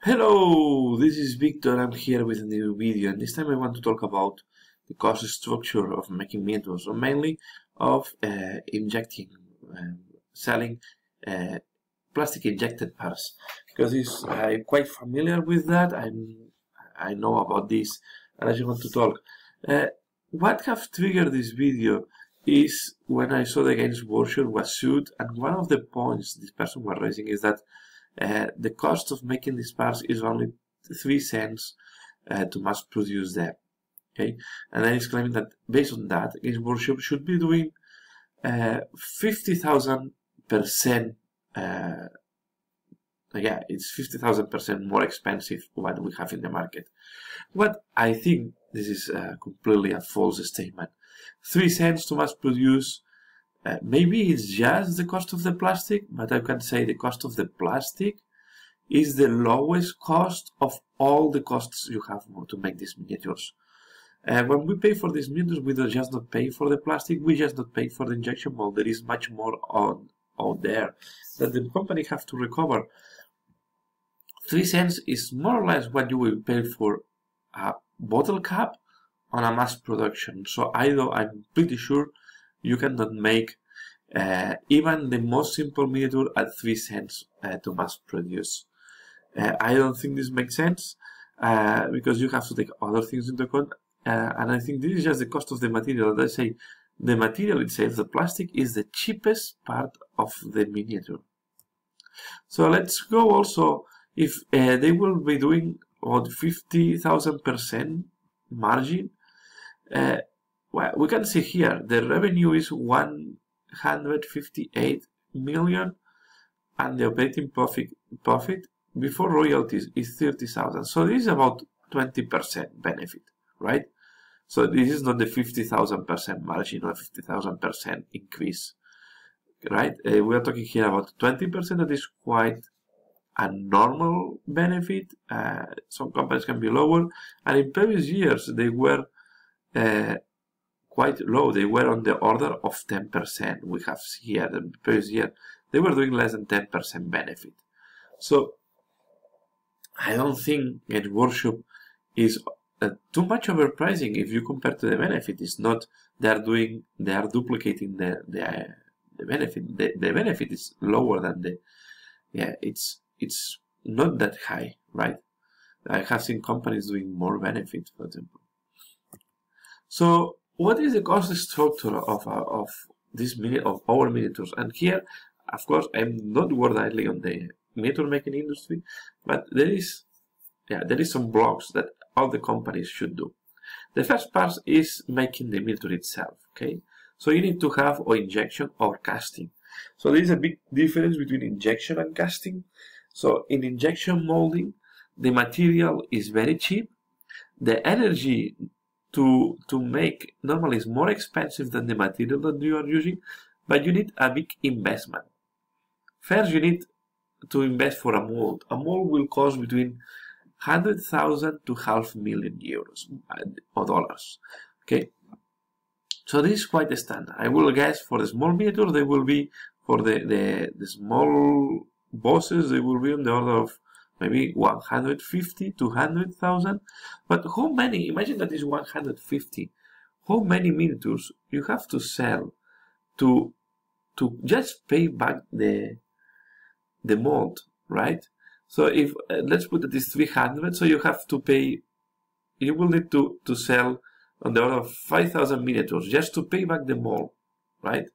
Hello, this is Victor. I'm here with a new video, and this time I want to talk about the cost structure of making metals, or mainly of injecting, selling plastic injected parts, because I'm quite familiar with that. I know about this, and I just want to talk. What have triggered this video is when I saw the Games Workshop was sued, and one of the points this person was raising is that the cost of making these parts is only 3 cents to mass produce them. Okay, and then he's claiming that based on that, Games Workshop should be doing 50,000%. Yeah, it's 50,000% more expensive what we have in the market. What I think this is completely a false statement. 3 cents to mass produce. Maybe it's just the cost of the plastic, but I can say the cost of the plastic is the lowest cost of all the costs you have to make these miniatures. When we pay for these miniatures, we don't just not pay for the plastic, we just not pay for the injection mold. There is much more out there that the company have to recover. 3 cents is more or less what you will pay for a bottle cap on a mass production. So I'm pretty sure you cannot make even the most simple miniature at 3 cents to mass produce. I don't think this makes sense because you have to take other things into account, and I think this is just the cost of the material. Let's say the material itself, the plastic, is the cheapest part of the miniature. So let's go also if they will be doing about 50,000% margin. Well, we can see here the revenue is 158 million, and the operating profit before royalties is 30,000. So this is about 20% benefit, right? So this is not the 50,000% margin or 50,000% increase, right? We are talking here about 20%. That is quite a normal benefit. Some companies can be lower, and in previous years they were quite low. They were on the order of 10%. We have here the previous year they were doing less than 10% benefit. So I don't think Games Workshop is too much overpricing if you compare to the benefit. It's not they are duplicating the benefit. The benefit is lower than the it's not that high, right? I have seen companies doing more benefit, for example. So what is the cost structure of our miniatures? And here, of course, I'm not worried only on the miniature making industry, but there is some blocks that all the companies should do. The first part is making the miniature itself. Okay, so you need to have or injection or casting. So there is a big difference between injection and casting. So in injection molding, the material is very cheap. The energy to make normally is more expensive than the material that you are using, but you need a big investment. First, you need to invest for a mold. A mold will cost between 100,000 to €500,000 or dollars. Okay, so this is quite a standard. I will guess for the small miniature they will be, for the small bosses, they will be on the order of maybe 150 to 200,000. But how many? Imagine that is 150. How many miniatures you have to sell to just pay back the mold, right? So if let's put it is 300, so you have to pay. You will need to sell on the order of 5,000 miniatures just to pay back the mold, right?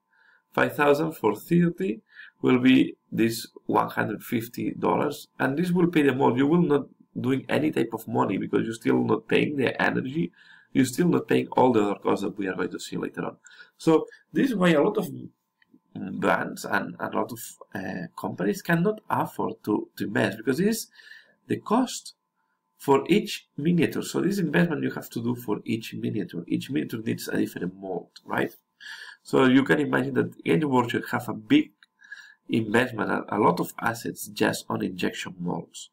5,000 for 30 will be this $150, and this will pay the mold. You will not doing any type of money because you're still not paying the energy. You're still not paying all the other costs that we are going to see later on. So this is why a lot of brands and a lot of companies cannot afford to invest, because this is the cost for each miniature. So this investment you have to do for each miniature. Each miniature needs a different mold, right? So you can imagine that Games Workshop have a big investment, a lot of assets just on injection molds.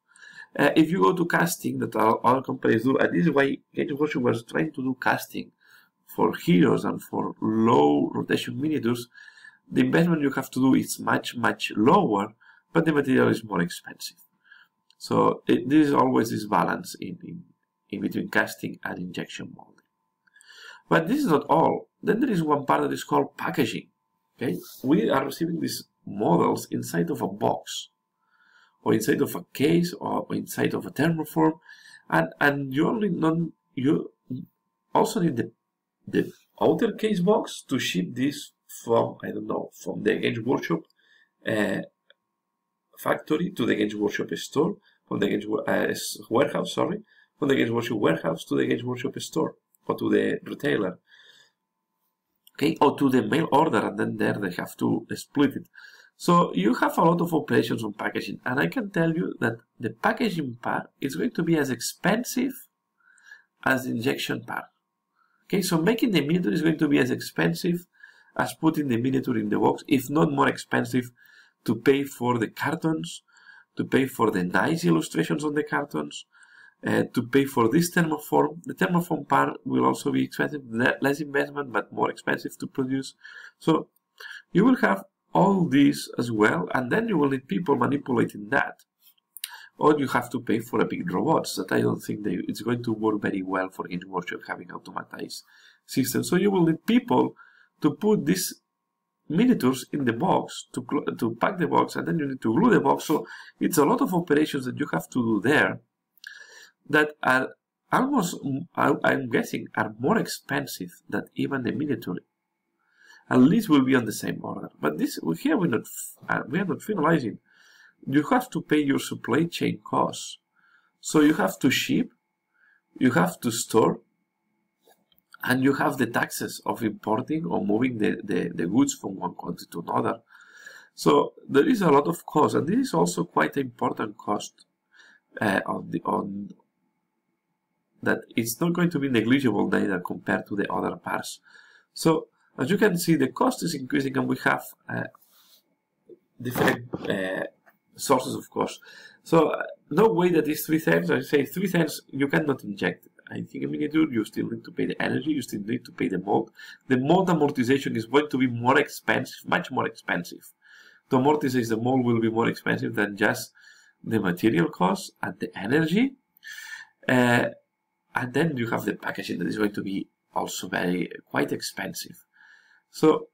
If you go to casting, that all companies do, and this is why Games Workshop was trying to do casting for heroes and for low rotation miniatures. The investment you have to do is much lower, but the material is more expensive. So there is always this balance in between casting and injection molding. But this is not all. Then there is one part that is called packaging. Okay, we are receiving these models inside of a box, or inside of a case, or inside of a thermoform, and you also need the outer case box to ship this from, I don't know, from the Games Workshop factory to the Games Workshop store, from the Games warehouse, sorry, from the Games Workshop warehouse to the Games Workshop store, or to the retailer, okay, or to the mail order, and then there they have to split it. So you have a lot of operations on packaging, and I can tell you that the packaging part is going to be as expensive as the injection part. Okay, so making the miniature is going to be as expensive as putting the miniature in the box, if not more expensive, to pay for the cartons, to pay for the nice illustrations on the cartons, to pay for this thermoform. The thermoform part will also be expensive, less investment, but more expensive to produce. So you will have all these as well, and then you will need people manipulating that. Or you have to pay for a big robots that I don't think it's going to work very well for Games Workshop having automatized systems. So you will need people to put these miniatures in the box, to pack the box, and then you need to glue the box. So it's a lot of operations that you have to do there that are almost, I'm guessing, are more expensive than even the miniature. At least will be on the same order. But this here we are not finalizing. You have to pay your supply chain costs. So you have to ship, you have to store, and you have the taxes of importing or moving the goods from one country to another. So there is a lot of cost, and this is also quite an important cost on that it's not going to be negligible neither compared to the other parts. So as you can see, the cost is increasing, and we have different sources of cost. So no way that is 3 cents. I say 3 cents you cannot inject. I think a miniature, you still need to pay the energy, you still need to pay the mold. The mold amortization is going to be more expensive, much more expensive. To amortize the mold will be more expensive than just the material cost and the energy. And then you have the packaging that is going to be also quite expensive. So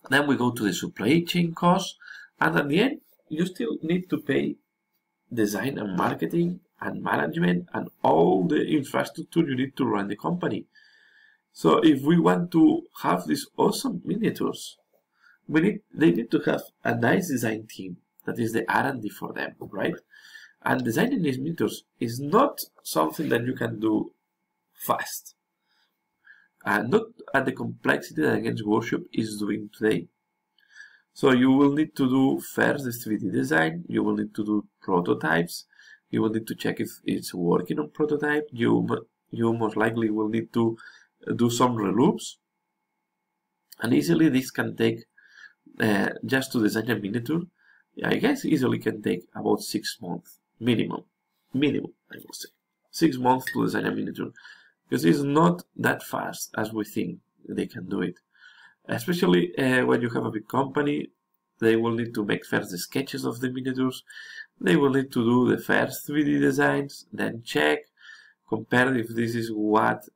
then we go to the supply chain cost, and at the end you still need to pay design and marketing and management and all the infrastructure you need to run the company. So if we want to have these awesome miniatures, they need to have a nice design team that is the R&D for them, right? And designing these miniatures is not something that you can do fast, and not at the complexity that Games Workshop is doing today. So you will need to do first the 3D design, you will need to do prototypes, you will need to check if it's working on prototype, you most likely will need to do some reloops, and easily this can take, just to design a miniature, I guess easily can take about 6 months, minimum, I will say. 6 months to design a miniature, because it's not that fast as we think they can do it. Especially when you have a big company, they will need to make first the sketches of the miniatures, they will need to do the first 3D designs, then check, compare if this is what,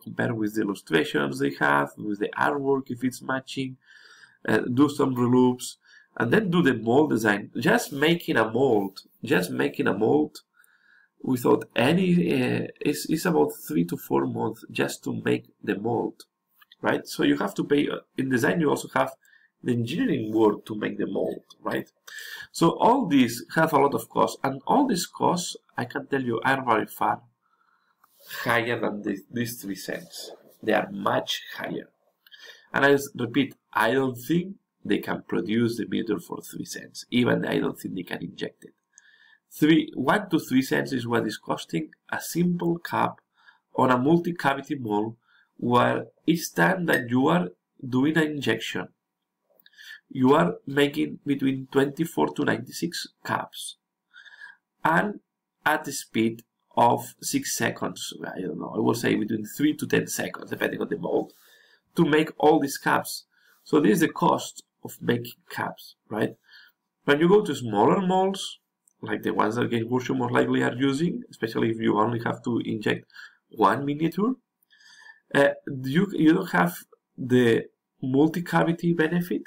compare with the illustrations they have, with the artwork if it's matching, do some reloops, and then do the mold design. Just making a mold without any, is about 3 to 4 months just to make the mold. Right, so you have to pay in design. You also have the engineering work to make the mold, right? So all these have a lot of costs, and all these costs, I can tell you, are very far higher than these 3 cents. They are much higher, and I repeat, I don't think they can produce the miniature for 3 cents. Even I don't think they can inject it. 1 to 3 cents is what is costing a simple cap on a multi-cavity mold, where each time that you are doing an injection, you are making between 24 to 96 caps, and at the speed of 6 seconds, I don't know, I will say between 3 to 10 seconds, depending on the mold, to make all these caps. So this is the cost of making caps, right? When you go to smaller molds, like the ones that Games Workshop most likely are using, especially if you only have to inject one miniature, you don't have the multi-cavity benefit,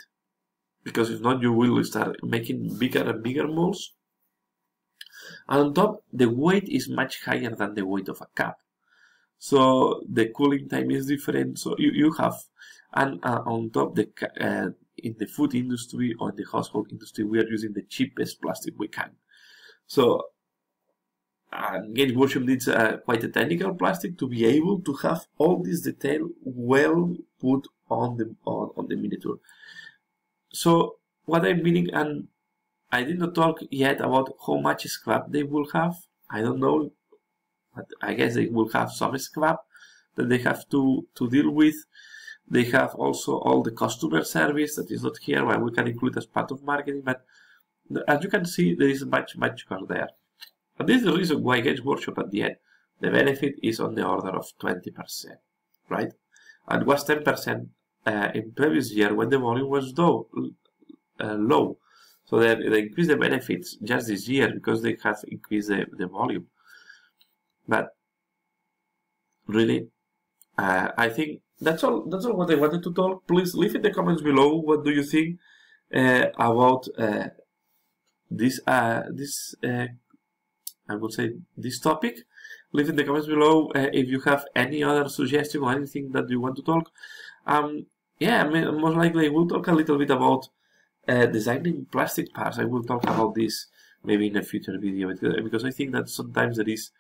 because if not, you will start making bigger and bigger molds. And on top, the weight is much higher than the weight of a cap. So the cooling time is different. So you have, and on top, in the food industry or the household industry, we are using the cheapest plastic we can. So Games Workshop needs quite a technical plastic to be able to have all this detail well put on the miniature. So what I'm meaning, and I did not talk yet about how much scrap they will have. I don't know, but I guess they will have some scrap that they have to deal with. They have also all the customer service that is not here, but we can include as part of marketing. But as you can see, there is much cost there. And this is the reason why Games Workshop at the end, the benefit is on the order of 20%, right? And was 10% in previous year when the volume was low. So they increased the benefits just this year because they have increased the volume. But really, I think that's all what I wanted to talk. Please leave in the comments below what do you think about this I would say this topic. Leave in the comments below if you have any other suggestion or anything that you want to talk. Yeah, I mean, most likely we'll talk a little bit about designing plastic parts. I will talk about this maybe in a future video, because I think that sometimes there is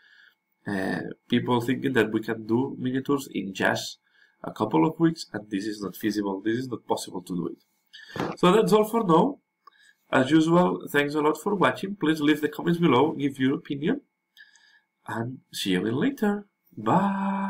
people thinking that we can do miniatures in just a couple of weeks, and this is not feasible. This is not possible to do it. So that's all for now. As usual, thanks a lot for watching. Please leave the comments below, give your opinion, and see you again later. Bye!